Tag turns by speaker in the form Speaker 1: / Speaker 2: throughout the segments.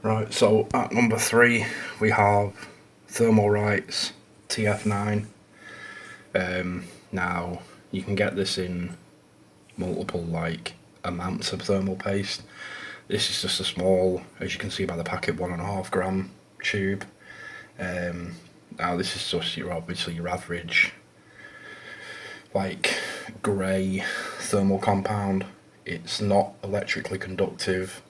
Speaker 1: Right, so at number 3 we have Thermalright's TF9. Now you can get this in multiple amounts of thermal paste. This is just a small, as you can see by the packet, 1.5 gram tube. Now this is just obviously your average grey thermal compound. It's not electrically conductive.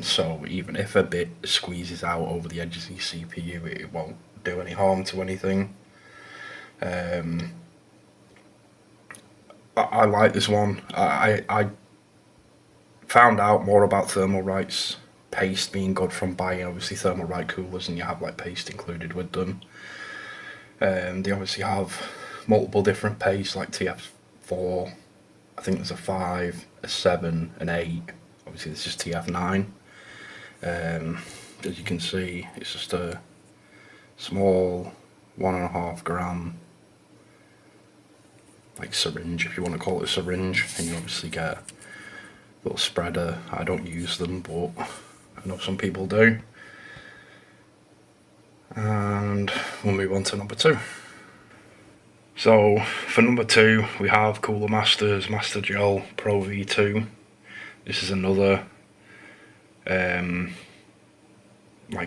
Speaker 1: So even if a bit squeezes out over the edges of your CPU, it won't do any harm to anything. I like this one. I found out more about Thermalright's paste being good from buying obviously Thermalright coolers, and you have paste included with them. They obviously have multiple different pastes like TF4. I think there's a 5, a 7, an 8. Obviously this is TF9. As you can see, it's just a small 1.5 gram syringe, if you want to call it a syringe, and you obviously get a little spreader. I don't use them, but I know some people do. And we'll move on to number 2. So for number 2 we have Cooler Master's Master Gel Pro V2. This is another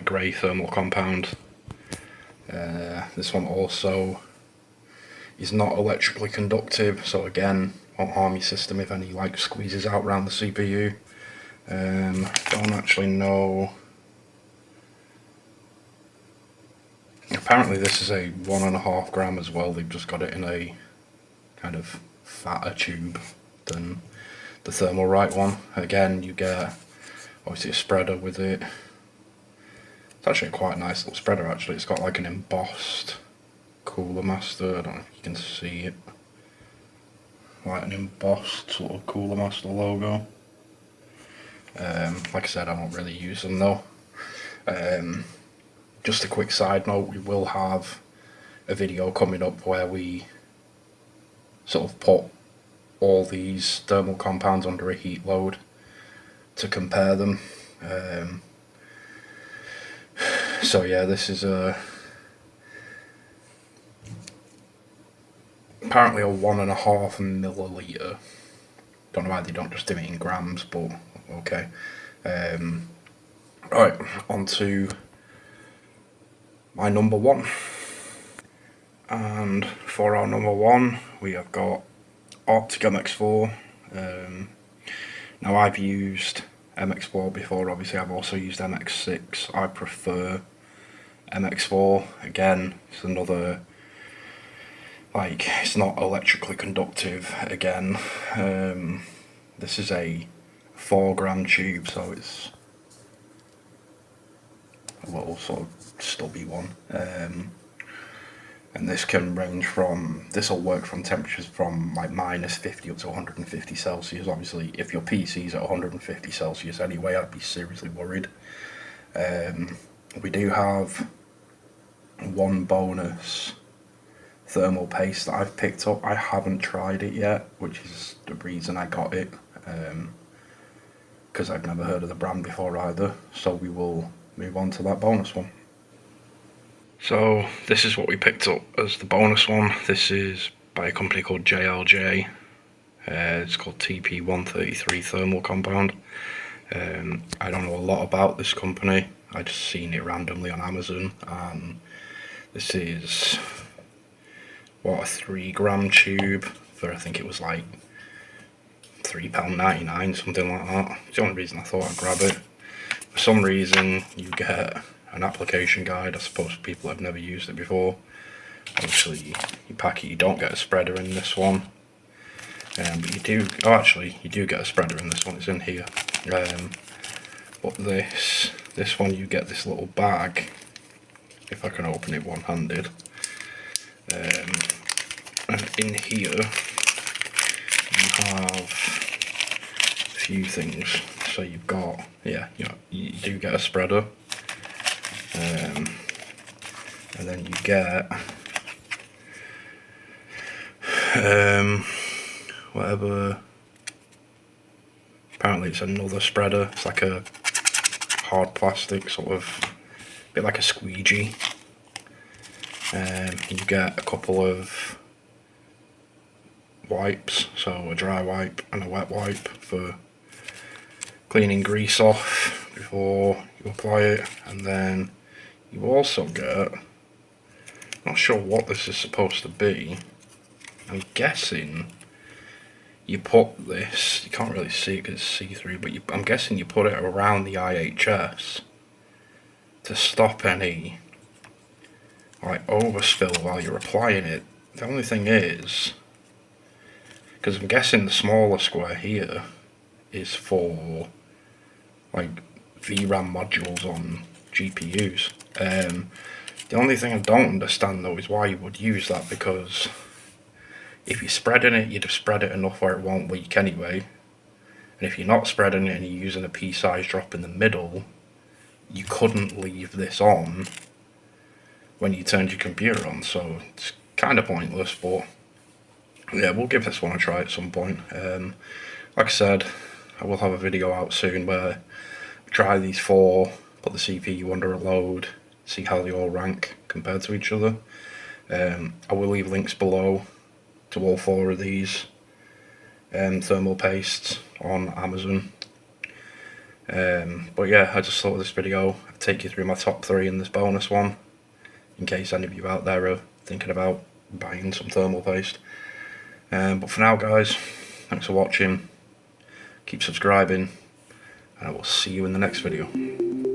Speaker 1: grey thermal compound. This one also is not electrically conductive, so again won't harm your system if any squeezes out around the CPU. Don't actually know. Apparently this is a 1.5 gram as well. They've just got it in a kind of fatter tube than the Thermalright one. Again, you get obviously a spreader with it. It's actually quite a nice little spreader actually. It's got an embossed Cooler Master, I don't know if you can see it. An embossed sort of Cooler Master logo. Like I said, I don't really use them though. Just a quick side note, we will have a video coming up where we sort of put all these thermal compounds under a heat load to compare them. So yeah, this is apparently a 1.5 milliliter. Don't know why they don't just do it in grams, but okay. Right, on to my number 1. And for our number 1 we have got Arctic MX4. Now I've used MX4 before, obviously I've also used MX6. I prefer MX4. Again, it's another, it's not electrically conductive again. This is a 4 gram tube, so it's a little sort of stubby one. And this can range from, this will work from temperatures from -50 up to 150 Celsius. Obviously if your PC's at 150 Celsius anyway, I'd be seriously worried. We do have one bonus thermal paste that I've picked up. I haven't tried it yet, which is the reason I got it, because I've never heard of the brand before either. So we will move on to that bonus one. So this is what we picked up as the bonus one. This is by a company called JLJ. It's called TP133 thermal compound. I don't know a lot about this company. I just seen it randomly on Amazon, and this is a 3 gram tube for, I think it was £3.99, something like that. It's the only reason I thought I'd grab it. For some reason you get an application guide. I suppose people have never used it before. Obviously you pack it, you don't get a spreader in this one, but you do, actually you do get a spreader in this one, it's in here. But this one, you get this little bag, if I can open it one-handed, and in here you have a few things. So you've got, you do get a spreader, and then you get whatever, apparently it's another spreader. It's like a hard plastic, sort of a bit like a squeegee. You get a couple of wipes, so a dry wipe and a wet wipe for cleaning grease off before you apply it. And then you also get, not sure what this is supposed to be, I'm guessing you put this, you can't really see it because it's see-through, but I'm guessing you put it around the IHS to stop any like overspill while you're applying it. The only thing is, because I'm guessing the smaller square here is for like VRAM modules on GPUs. The only thing I don't understand though is why you would use that, because if you're spreading it, you'd have spread it enough where it won't leak anyway. And if you're not spreading it and you're using a pea-sized drop in the middle, you couldn't leave this on when you turned your computer on, so it's kind of pointless. But yeah, we'll give this one a try at some point. Like I said, I will have a video out soon where I try these four, put the CPU under a load, see how they all rank compared to each other. I will leave links below to all four of these thermal pastes on Amazon. But yeah, I just thought this video I'd take you through my top 3 in this bonus one, in case any of you out there are thinking about buying some thermal paste. But for now guys, thanks for watching, keep subscribing, and I will see you in the next video.